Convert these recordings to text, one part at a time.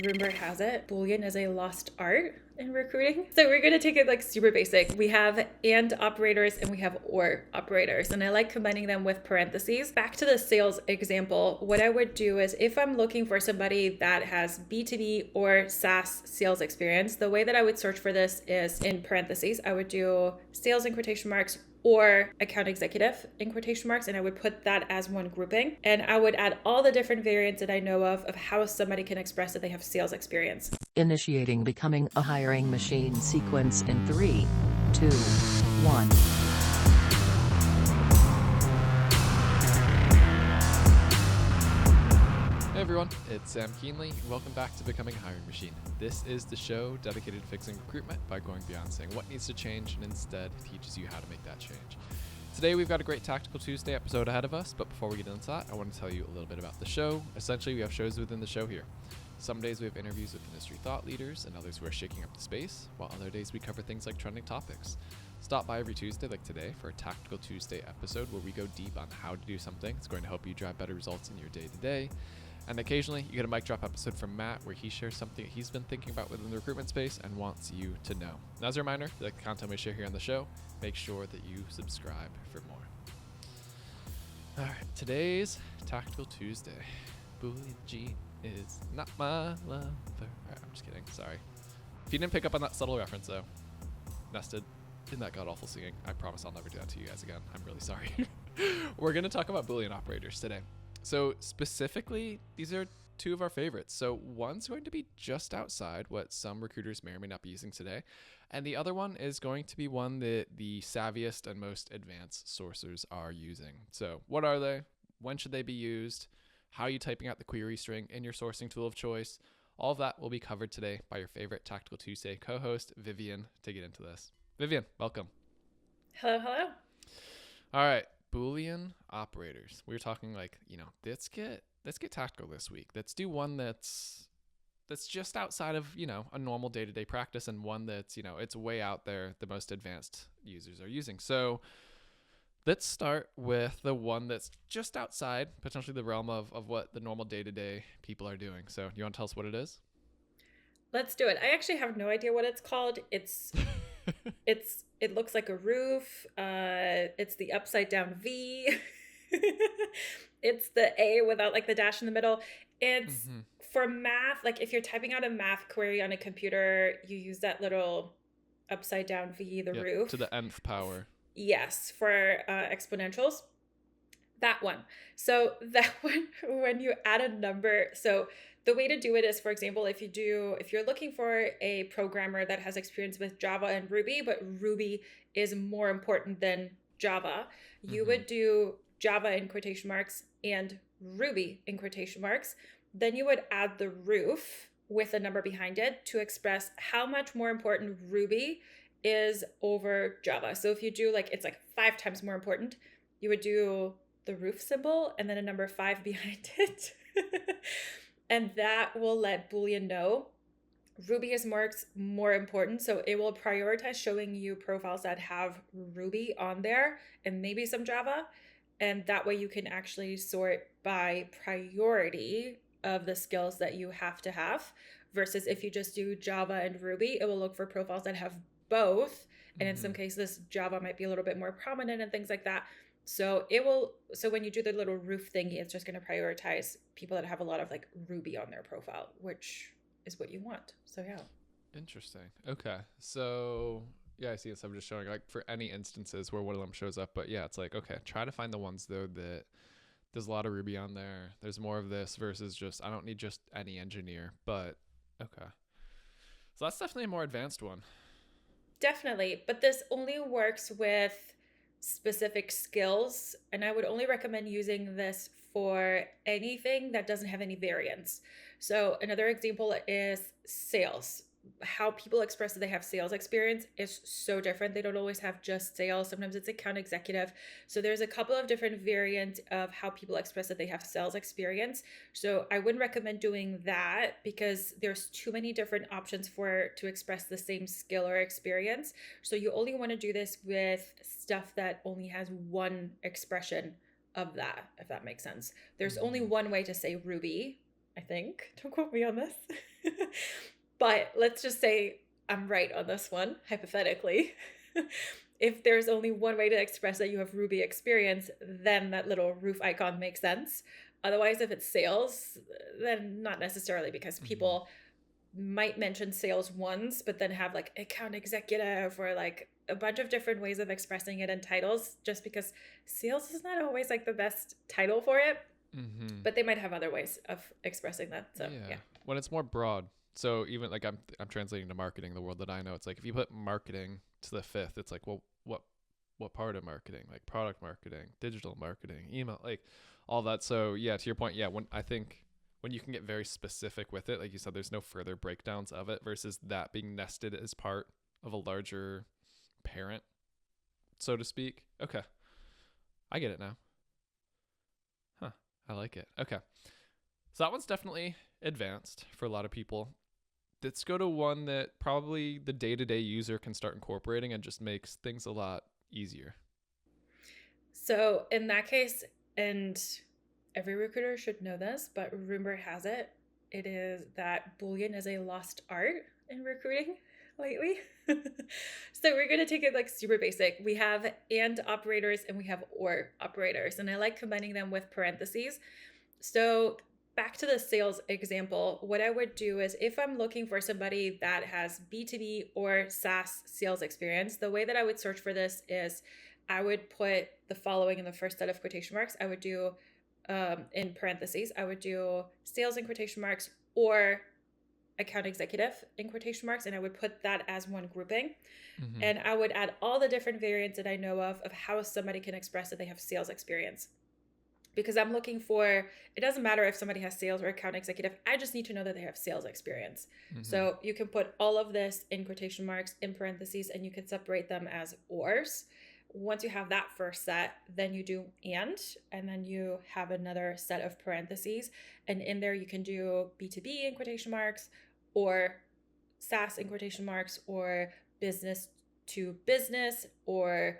Rumor has it, Boolean is a lost art in recruiting. So we're going to take it like super basic. We have and operators and we have or operators. And I like combining them with parentheses. Back to the sales example, what I would do is if I'm looking for somebody that has B2B or SaaS sales experience, the way that I would search for this is in parentheses. I would do sales in quotation marks or account executive in quotation marks, and I would put that as one grouping. And I would add all the different variants that I know of how somebody can express that they have sales experience. Initiating becoming a hiring machine sequence in 3, 2, 1. Hey everyone, it's Sam Keenly, and welcome back to Becoming a Hiring Machine. This is the show dedicated to fixing recruitment by going beyond saying what needs to change and instead teaches you how to make that change. Today we've got a great Tactical Tuesday episode ahead of us, but before we get into that, I want to tell you a little bit about the show. Essentially, we have shows within the show here. Some days we have interviews with industry thought leaders and others who are shaking up the space, while other days we cover things like trending topics. Stop by every Tuesday, like today, for a Tactical Tuesday episode where we go deep on how to do something. It's going to help you drive better results in your day-to-day. And occasionally, you get a mic drop episode from Matt where he shares something he's been thinking about within the recruitment space and wants you to know. And as a reminder, the content we share here on the show, make sure that you subscribe for more. All right, today's Tactical Tuesday. Boolean G is not my lover. All right, I'm just kidding. Sorry. If you didn't pick up on that subtle reference, though, nested in that god-awful singing, I promise I'll never do that to you guys again. I'm really sorry. We're going to talk about Boolean operators today. So specifically, these are two of our favorites. So one's going to be just outside what some recruiters may or may not be using today. And the other one is going to be one that the savviest and most advanced sourcers are using. So what are they? When should they be used? How are you typing out the query string in your sourcing tool of choice? All of that will be covered today by your favorite Tactical Tuesday co-host, Vivien, to get into this. Vivien, welcome. Hello, hello. All right. Boolean operators. We were talking like, let's get tactical this week. Let's do one that's just outside of, a normal day-to-day practice, and one that's, it's way out there the most advanced users are using. So let's start with the one that's just outside, potentially the realm of what the normal day-to-day people are doing. So you want to tell us what it is? Let's do it. I actually have no idea what it's called. It looks like a roof. It's the upside down V. It's the A without like the dash in the middle. It's for math. Like if you're typing out a math query on a computer, you use that little upside down V, the roof. To the nth power. Yes, for exponentials. That one. So that one, when you add a number, so the way to do it is, for example, if you're looking for a programmer that has experience with Java and Ruby, but Ruby is more important than Java, you would do Java in quotation marks and Ruby in quotation marks. Then you would add the roof with a number behind it to express how much more important Ruby is over Java. So if you do it's like 5 times more important, you would do the roof symbol and then a number 5 behind it. And that will let Boolean know Ruby is more important. So it will prioritize showing you profiles that have Ruby on there and maybe some Java. And that way you can actually sort by priority of the skills that you have to have, versus if you just do Java and Ruby, it will look for profiles that have both. And in some cases, Java might be a little bit more prominent and things like that. So when you do the little roof thingy, it's just going to prioritize people that have a lot of like Ruby on their profile, which is what you want. So yeah. Interesting. Okay. So yeah, I see it. So I'm just showing like for any instances where one of them shows up, but yeah, it's like, okay, try to find the ones though that there's a lot of Ruby on there. There's more of this versus just, I don't need just any engineer, but okay. So that's definitely a more advanced one. Definitely. But this only works with specific skills, and I would only recommend using this for anything that doesn't have any variance. So another example is sales. How people express that they have sales experience is so different. They don't always have just sales. Sometimes it's account executive. So there's a couple of different variants of how people express that they have sales experience. So I wouldn't recommend doing that because there's too many different options to express the same skill or experience. So you only want to do this with stuff that only has one expression of that, if that makes sense. There's only one way to say Ruby, I think. Don't quote me on this. But let's just say I'm right on this one, hypothetically. If there's only one way to express that you have Ruby experience, then that little roof icon makes sense. Otherwise, if it's sales, then not necessarily, because people might mention sales once, but then have like account executive or like a bunch of different ways of expressing it in titles, just because sales is not always like the best title for it. But they might have other ways of expressing that. So yeah. When it's more broad. So even like I'm translating to marketing, the world that I know, it's like if you put marketing to the fifth, it's like, well, what part of marketing? Like product marketing, digital marketing, email, like all that. So yeah, to your point, yeah, when you can get very specific with it, like you said, there's no further breakdowns of it versus that being nested as part of a larger parent, so to speak. Okay. I get it now. Huh. I like it. Okay. So that one's definitely advanced for a lot of people. Let's go to one that probably the day-to-day user can start incorporating and just makes things a lot easier. So in that case, and every recruiter should know this, but rumor has it, it is that Boolean is a lost art in recruiting lately. So we're going to take it like super basic. We have and operators and we have or operators, and I like combining them with parentheses. So back to the sales example, what I would do is if I'm looking for somebody that has B2B or SaaS sales experience, the way that I would search for this is I would put the following in the first set of quotation marks. I would do in parentheses, I would do sales in quotation marks or account executive in quotation marks, and I would put that as one grouping. And I would add all the different variants that I know of how somebody can express that they have sales experience. Because I'm looking for, it doesn't matter if somebody has sales or account executive, I just need to know that they have sales experience. So you can put all of this in quotation marks, in parentheses, and you can separate them as ors. Once you have that first set, then you do and then you have another set of parentheses. And in there you can do B2B in quotation marks, or SaaS in quotation marks, or business to business, or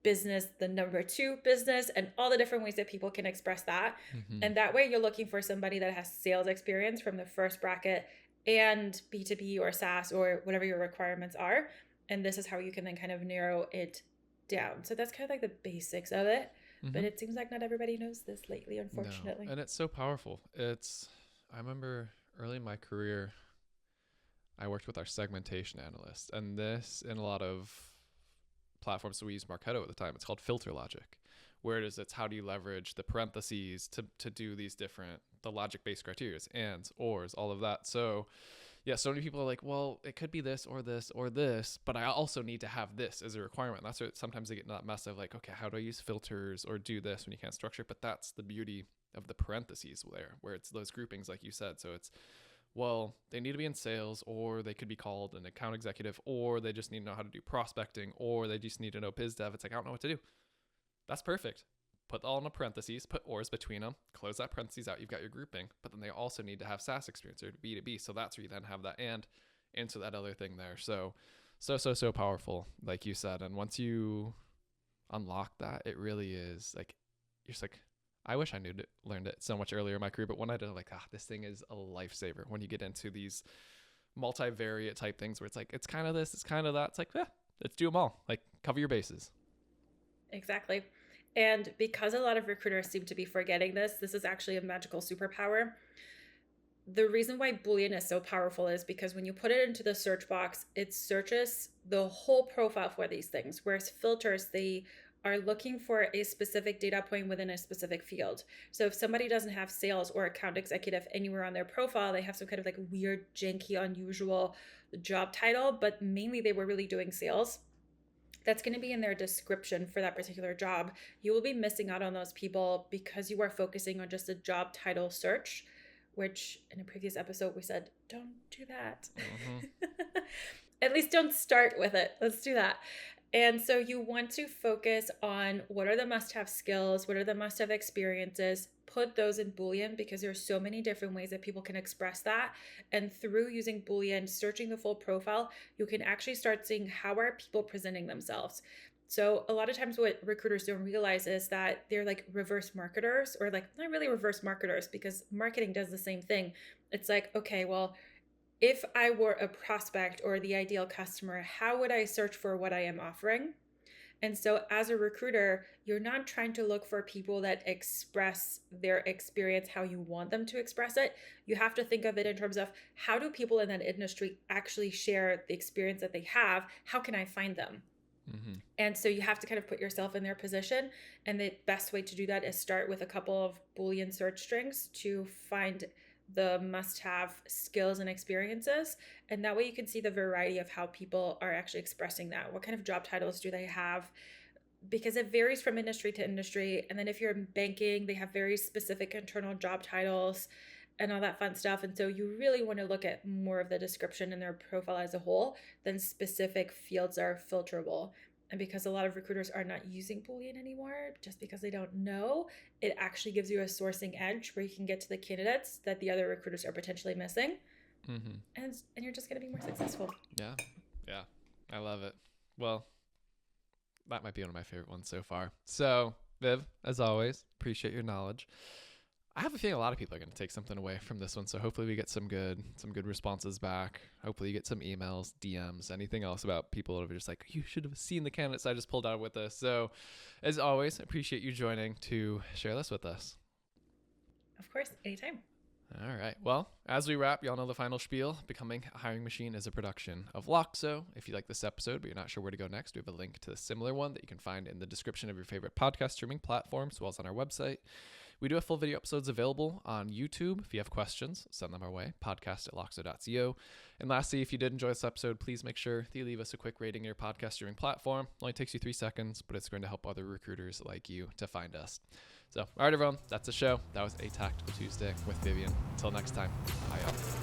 business, the number 2 business, and all the different ways that people can express that. And that way you're looking for somebody that has sales experience from the first bracket and B2B or SaaS or whatever your requirements are. And this is how you can then kind of narrow it down. So that's kind of like the basics of it. But it seems like not everybody knows this lately, unfortunately. No. And it's so powerful. I remember early in my career, I worked with our segmentation analyst, and this in a lot of platforms, so we use Marketo at the time, it's called filter logic, where it's how do you leverage the parentheses to do these different, the logic based criteria, ands, ors, all of that. So yeah, so many people are like, well, it could be this or this or this, but I also need to have this as a requirement. And that's where sometimes they get in that mess of like, okay, how do I use filters or do this when you can't structure it? But that's the beauty of the parentheses there, where it's those groupings, like you said. So it's, well, they need to be in sales, or they could be called an account executive, or they just need to know how to do prospecting, or they just need to know biz dev. It's like, I don't know what to do. That's perfect. Put all in a parentheses, put ors between them, close that parentheses out. You've got your grouping, but then they also need to have SaaS experience or B2B. So that's where you then have that and into that other thing there. So powerful, like you said. And once you unlock that, it really is like, you're just like, I wish I learned it so much earlier in my career, but when I did, like, this thing is a lifesaver. When you get into these multivariate type things where it's like, it's kind of this, it's kind of that. It's like, let's do them all. Like, cover your bases. Exactly. And because a lot of recruiters seem to be forgetting this is actually a magical superpower. The reason why Boolean is so powerful is because when you put it into the search box, it searches the whole profile for these things, whereas filters, they are looking for a specific data point within a specific field. So if somebody doesn't have sales or account executive anywhere on their profile, they have some kind of like weird, janky, unusual job title, but mainly they were really doing sales, that's going to be in their description for that particular job. You will be missing out on those people because you are focusing on just a job title search, which in a previous episode we said, don't do that. At least don't start with it. Let's do that. And so you want to focus on what are the must-have skills, what are the must-have experiences, put those in Boolean because there's so many different ways that people can express that. And through using Boolean, searching the full profile, you can actually start seeing how are people presenting themselves. So a lot of times what recruiters don't realize is that they're like reverse marketers, or like not really reverse marketers, because marketing does the same thing. It's like, okay, well, if I were a prospect or the ideal customer, how would I search for what I am offering? And so as a recruiter, you're not trying to look for people that express their experience how you want them to express it. You have to think of it in terms of, how do people in that industry actually share the experience that they have? How can I find them? And so you have to kind of put yourself in their position. And the best way to do that is start with a couple of Boolean search strings to find the must-have skills and experiences. And that way you can see the variety of how people are actually expressing that. What kind of job titles do they have? Because it varies from industry to industry. And then if you're in banking, they have very specific internal job titles and all that fun stuff. And so you really want to look at more of the description in their profile as a whole, than specific fields are filterable. And because a lot of recruiters are not using Boolean anymore, just because they don't know, it actually gives you a sourcing edge where you can get to the candidates that the other recruiters are potentially missing. And you're just going to be more successful. Yeah. I love it. Well, that might be one of my favorite ones so far. So, Viv, as always, appreciate your knowledge. I have a feeling a lot of people are going to take something away from this one. So hopefully we get some good responses back. Hopefully you get some emails, DMs, anything else about people that are just like, you should have seen the candidates I just pulled out with us. So as always, appreciate you joining to share this with us. Of course, anytime. All right. Well, as we wrap, y'all know the final spiel. Becoming a Hiring Machine is a production of Loxo. If you like this episode, but you're not sure where to go next, we have a link to a similar one that you can find in the description of your favorite podcast streaming platform, as well as on our website. We do have full video episodes available on YouTube. If you have questions, send them our way, podcast@loxo.co. And lastly, if you did enjoy this episode, please make sure that you leave us a quick rating in your podcast streaming platform. It only takes you 3 seconds, but it's going to help other recruiters like you to find us. So, all right, everyone, that's the show. That was A Tactical Tuesday with Vivien. Until next time, bye, y'all.